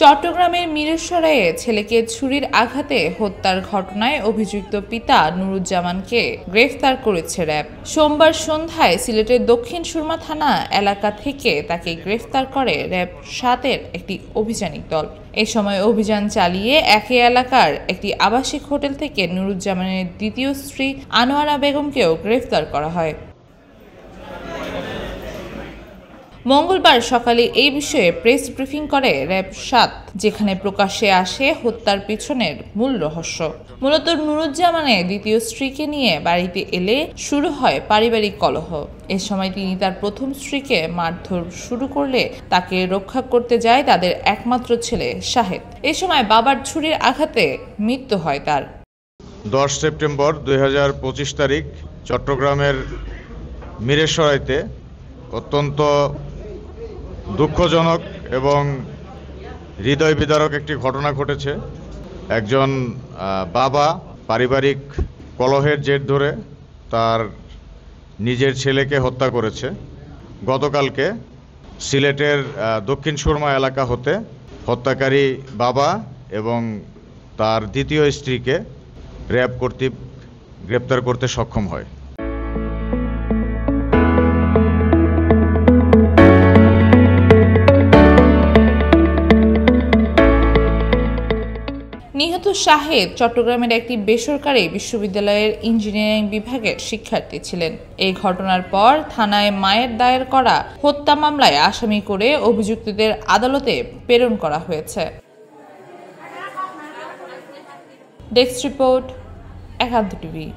চট্টগ্রামের মিরসরাইয়ে ছেলেকে ছুরির আঘাতে হত্যার ঘটনায় অভিযুক্ত পিতা নুরুজ্জামানকে গ্রেফতার করেছে র্যাব। সোমবার সন্ধ্যায় সিলেটের দক্ষিণ সুরমা থানা এলাকা থেকে তাকে গ্রেফতার করে র্যাব ৭-এর একটি অভিযানিক দল। এ সময় অভিযান চালিয়ে একই এলাকার একটি আবাসিক হোটেল থেকে নুরুজ্জামানের দ্বিতীয় স্ত্রী আনোয়ারা বেগমকেও গ্রেফতার করা হয়। মঙ্গলবার সকালে এই বিষয়ে প্রেস ব্রিফিং করে র্যাব ৭, যেখানে প্রকাশ্যে আসে হত্যার পিছনের মূল রহস্য। মূলত নুরুজ্জামানের দ্বিতীয় স্ত্রীকে নিয়ে বাড়িতে এলে শুরু হয় পারিবারিক কলহ। এ সময় তিনি তার প্রথম স্ত্রীকে মারধর শুরু করলে তাকে রক্ষা করতে যায় তাদের একমাত্র ছেলে শাহেদ। এ সময় বাবার ছুরির আঘাতে মৃত্যু হয় তার। 10 সেপ্টেম্বর 2025 তারিখ চট্টগ্রামের মিরসরাইতে অত্যন্ত দুঃখজনক এবং হৃদয় বিদারক একটি ঘটনা ঘটেছে। একজন বাবা পারিবারিক কলহের জের ধরে তার নিজের ছেলেকে হত্যা করেছে। গতকালকে সিলেটের দক্ষিণ সুরমা এলাকা হতে হত্যাকারী বাবা এবং তার দ্বিতীয় স্ত্রীকে র্যাব কর্তৃক গ্রেপ্তার করতে সক্ষম হয়। নিহত শাহেদ চট্টগ্রামের একটি বেসরকারি বিশ্ববিদ্যালয়ের ইঞ্জিনিয়ারিং বিভাগের শিক্ষার্থী ছিলেন। এই ঘটনার পর থানায় মায়ের দায়ের করা হত্যা মামলায় আসামি করে অভিযুক্তদের আদালতে প্রেরণ করা হয়েছে। ডেস্ক রিপোর্ট, একান্ত টিভি।